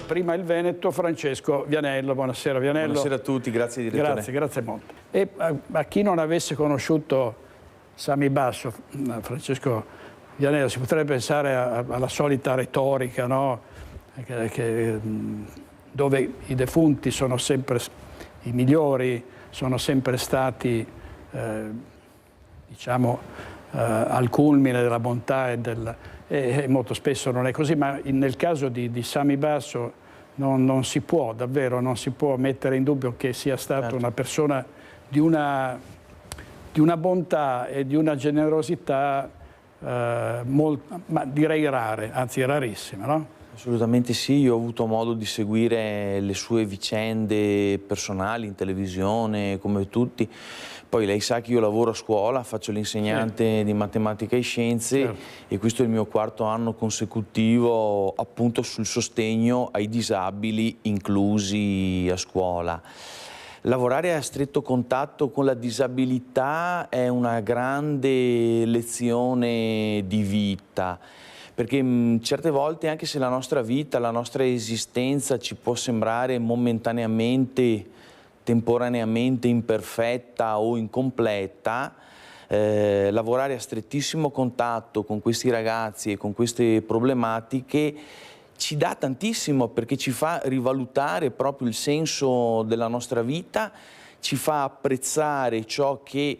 prima il Veneto, Francesco Vianello. Buonasera Vianello. Buonasera a tutti, grazie direttore. Grazie molto. E a chi non avesse conosciuto Sami Basso, Francesco Vianello, si potrebbe pensare alla solita retorica, no? Dove i defunti sono sempre i migliori, sono sempre stati, diciamo, al culmine della bontà e molto spesso non è così, ma nel caso di Sami Basso non si può, davvero, non si può mettere in dubbio che sia stato una persona di una bontà e di una generosità ma direi rare, anzi rarissime, no? Assolutamente sì, io ho avuto modo di seguire le sue vicende personali in televisione, come tutti. Poi lei sa che io lavoro a scuola, faccio l'insegnante di matematica e scienze e questo è il mio 4º anno consecutivo appunto sul sostegno ai disabili inclusi a scuola. Lavorare a stretto contatto con la disabilità è una grande lezione di vita, perché certe volte, anche se la nostra vita, la nostra esistenza ci può sembrare momentaneamente, temporaneamente imperfetta o incompleta, lavorare a strettissimo contatto con questi ragazzi e con queste problematiche ci dà tantissimo, perché ci fa rivalutare proprio il senso della nostra vita, ci fa apprezzare ciò che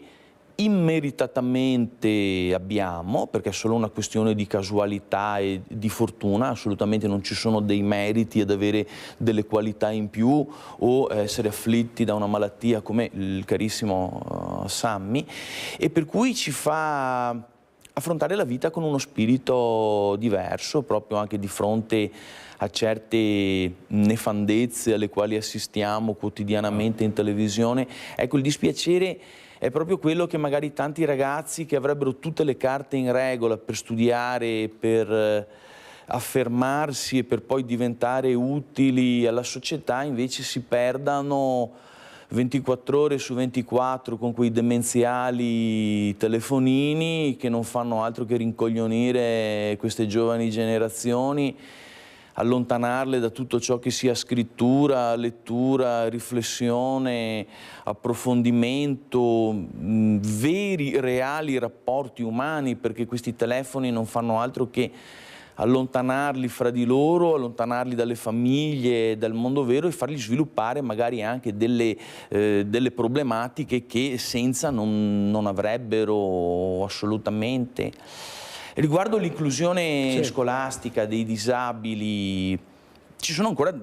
immeritatamente abbiamo, perché è solo una questione di casualità e di fortuna, assolutamente non ci sono dei meriti ad avere delle qualità in più o essere afflitti da una malattia come il carissimo Sammy, e per cui ci fa affrontare la vita con uno spirito diverso, proprio anche di fronte a certe nefandezze alle quali assistiamo quotidianamente in televisione. Ecco, il dispiacere è proprio quello che magari tanti ragazzi che avrebbero tutte le carte in regola per studiare, per affermarsi e per poi diventare utili alla società, invece si perdano 24 ore su 24 con quei demenziali telefonini che non fanno altro che rincoglionire queste giovani generazioni, allontanarle da tutto ciò che sia scrittura, lettura, riflessione, approfondimento, veri, reali rapporti umani, perché questi telefoni non fanno altro che allontanarli fra di loro, allontanarli dalle famiglie, dal mondo vero e farli sviluppare magari anche delle problematiche che senza non avrebbero assolutamente. Riguardo l'inclusione scolastica dei disabili, ci sono ancora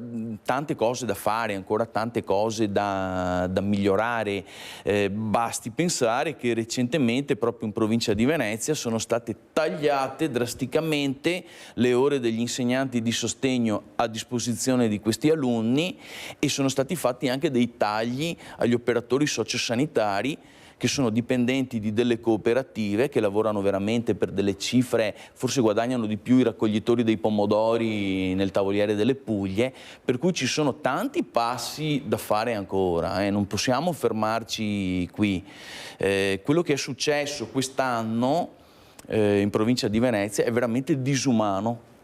tante cose da fare, ancora tante cose da migliorare. Basti pensare che recentemente proprio in provincia di Venezia sono state tagliate drasticamente le ore degli insegnanti di sostegno a disposizione di questi alunni e sono stati fatti anche dei tagli agli operatori sociosanitari che sono dipendenti di delle cooperative che lavorano veramente per delle cifre, forse guadagnano di più i raccoglitori dei pomodori nel Tavoliere delle Puglie, per cui ci sono tanti passi da fare ancora, non possiamo fermarci qui. Quello che è successo quest'anno in provincia di Venezia è veramente disumano.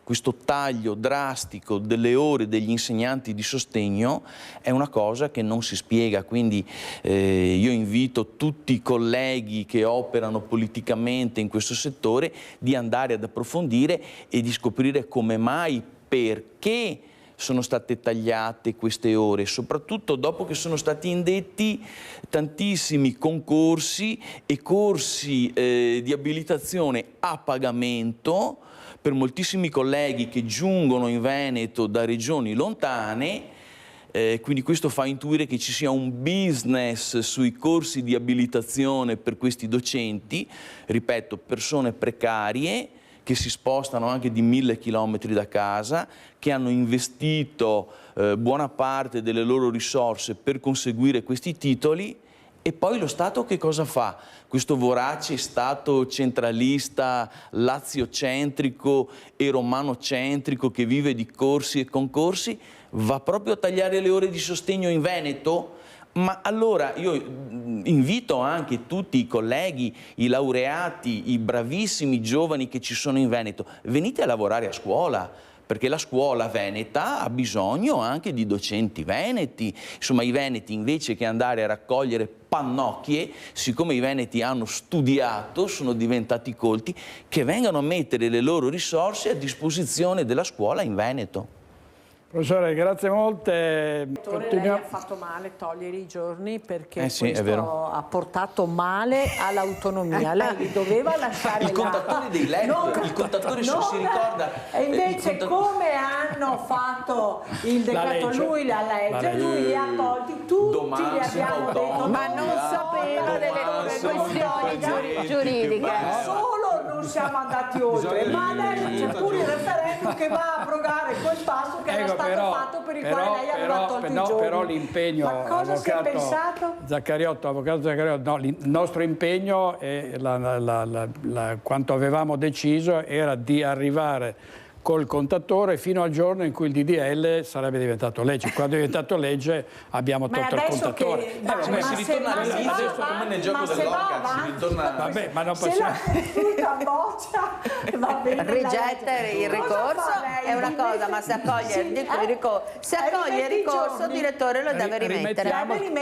Questo taglio drastico delle ore degli insegnanti di sostegno è una cosa che non si spiega, quindi io invito tutti i colleghi che operano politicamente in questo settore di andare ad approfondire e di scoprire come mai, perché sono state tagliate queste ore, soprattutto dopo che sono stati indetti tantissimi concorsi e corsi di abilitazione a pagamento per moltissimi colleghi che giungono in Veneto da regioni lontane, quindi questo fa intuire che ci sia un business sui corsi di abilitazione per questi docenti, ripeto, persone precarie che si spostano anche di 1000 chilometri da casa, che hanno investito buona parte delle loro risorse per conseguire questi titoli. E poi lo Stato che cosa fa? Questo vorace Stato centralista, laziocentrico e romanocentrico che vive di corsi e concorsi, va proprio a tagliare le ore di sostegno in Veneto? Ma allora io invito anche tutti i colleghi, i laureati, i bravissimi giovani che ci sono in Veneto, venite a lavorare a scuola, perché la scuola veneta ha bisogno anche di docenti veneti. Insomma, i veneti, invece che andare a raccogliere pannocchie, siccome i veneti hanno studiato, sono diventati colti, che vengano a mettere le loro risorse a disposizione della scuola in Veneto. Professore, grazie molte. Lei ha fatto male togliere i giorni perché sì, questo ha portato male all'autonomia. Lei li doveva lasciare il contatore dei LEP, il contatore si ricorda. E invece come hanno fatto il decreto, lui la legge, lui li ha tolti, tutti li abbiamo detto. Ma non sapeva delle questioni giuridiche. Non solo non siamo andati oltre, ma adesso c'è pure il referendum che va a abrogare quel passo che era stato fatto per il quale lei aveva tolto i giorni. Però l'impegno, ma cosa si è pensato? Avvocato Zaccariotto, no, il nostro impegno e quanto avevamo deciso era di arrivare col contatore fino al giorno in cui il DDL sarebbe diventato legge. Quando è diventato legge abbiamo tolto il contatore. Ma si ritorna all'inizio come nel gioco dell'orca, si ritorna... Vabbè, ma non possiamo... Rigetta il ricorso è una cosa, ma se accoglie il ricorso, il direttore lo deve rimettere.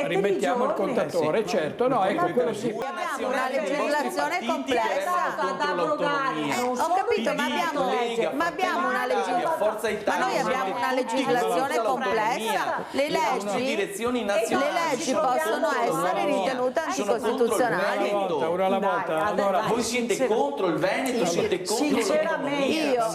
Rimettiamo il contatore, certo, no, ecco, quello sì. Abbiamo una legislazione complessa. Ho capito, ma abbiamo una legislazione, ma noi abbiamo una legislazione complessa. Le leggi possono essere ritenute anticostituzionali. Una volta. Allora, voi siete contro il Veneto, siete contro l'autonomia.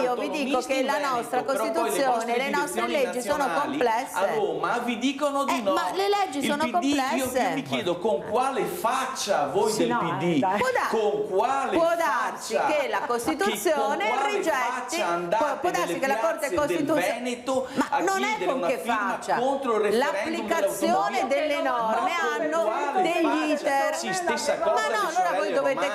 Io vi dico che la nostra Costituzione, le nostre leggi sono complesse. A Roma vi dicono di no. Ma le leggi sono complesse. Io mi chiedo con quale faccia voi del PD, con quale può darsi che la Costituzione rigetti, può darsi che la Corte Costituzionale, ma non è con che faccia, l'applicazione delle norme hanno degli iter. Ma no, allora voi dovete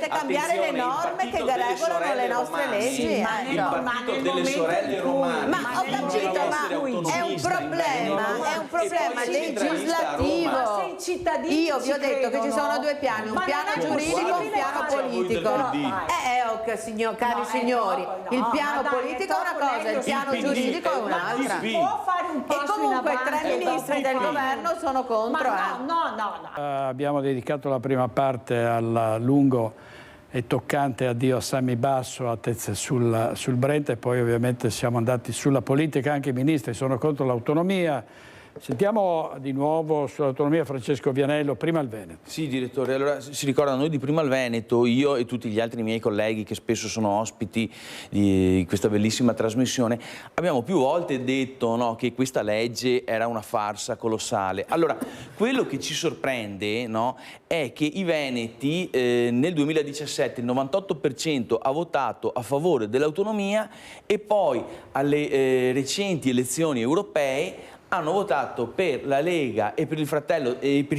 cambiare le norme che regolano le nostre leggi. Il partito delle sorelle romane. Ma ho capito, ma è un problema legislativo. Io vi ho detto che ci sono due piani, un piano giuridico e un piano politico. Cari signori, il piano politico è una cosa, il piano giuridico è un'altra. E comunque 3 ministri del governo sono contro. Abbiamo dedicato la prima parte al lungo e toccante addio a Sami Basso a Tezze sul Brenta, e poi ovviamente siamo andati sulla politica. Anche i ministri sono contro l'autonomia. Sentiamo di nuovo sull'autonomia Francesco Vianello, prima il Veneto. Sì, direttore, allora si ricorda noi di prima il Veneto, io e tutti gli altri miei colleghi che spesso sono ospiti di questa bellissima trasmissione, abbiamo più volte detto, no, che questa legge era una farsa colossale. Allora, quello che ci sorprende, no, è che i veneti nel 2017 il 98% ha votato a favore dell'autonomia e poi alle recenti elezioni europee hanno votato per la Lega e per il Fratello e per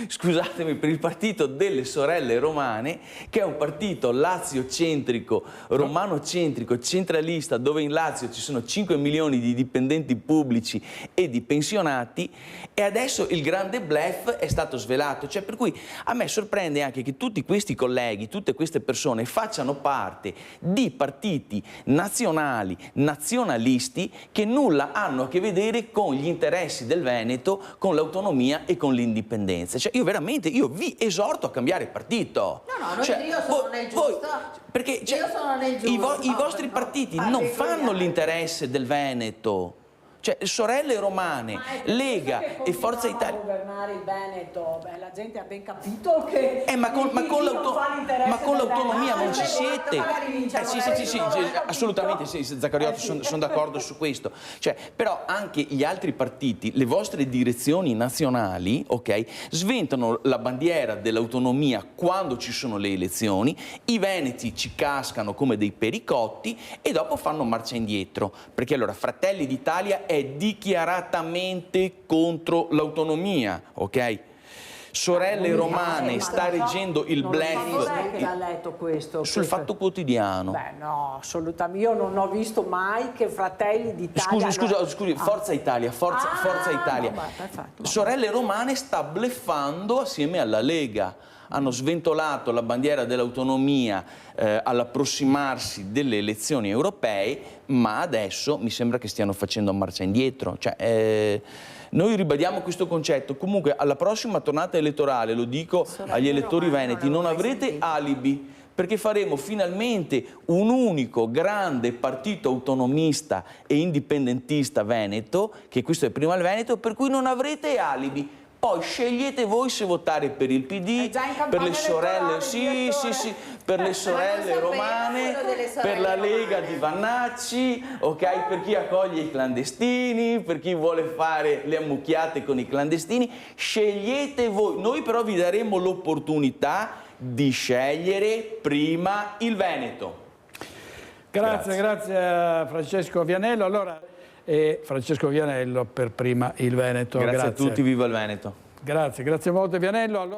scusatemi, per il partito delle sorelle romane, che è un partito lazio-centrico, romano-centrico, centralista, dove in Lazio ci sono 5 milioni di dipendenti pubblici e di pensionati, e adesso il grande bluff è stato svelato. Cioè, per cui a me sorprende anche che tutti questi colleghi, tutte queste persone facciano parte di partiti nazionali, nazionalisti, che nulla hanno a che vedere con gli interessi del Veneto, con l'autonomia e con l'indipendenza. Cioè, io vi esorto a cambiare partito. Io sono nel giusto. Perché io sono nel giusto. I vostri partiti non fanno l'interesse del Veneto. Cioè, sorelle romane, Lega e Forza Italia. Governare il Veneto, la gente ha ben capito che ma con l'autonomia non ci siete. Sì, assolutamente sì, Zaccariotto, sono d'accordo su questo. Cioè, però anche gli altri partiti, le vostre direzioni nazionali, ok, sventano la bandiera dell'autonomia quando ci sono le elezioni, i veneti ci cascano come dei pericotti e dopo fanno marcia indietro. Perché allora Fratelli d'Italia è dichiaratamente contro l'autonomia, ok? Sorelle Romane sta reggendo il bluff. Chi ha letto questo? Sul Fatto Quotidiano. Beh, no, assolutamente. Io non ho visto mai che Fratelli d'Italia... Scusi, Forza Italia, Forza Italia. Sorelle Romane sta bluffando assieme alla Lega. hanno sventolato la bandiera dell'autonomia all'approssimarsi delle elezioni europee, ma adesso mi sembra che stiano facendo marcia indietro. Cioè, noi ribadiamo questo concetto. Comunque alla prossima tornata elettorale, lo dico agli elettori veneti, non avrete alibi, perché faremo finalmente un unico grande partito autonomista e indipendentista veneto, che questo è prima il Veneto, per cui non avrete alibi. Poi scegliete voi se votare per il PD, per le sorelle, per le sorelle romane, per la Lega di Vannacci, ok? Per chi accoglie i clandestini, per chi vuole fare le ammucchiate con i clandestini, scegliete voi. Noi però vi daremo l'opportunità di scegliere prima il Veneto. Grazie a Francesco Vianello. Allora, Francesco Vianello per prima il Veneto. Grazie a tutti, viva il Veneto. Grazie molto Vianello. Allora...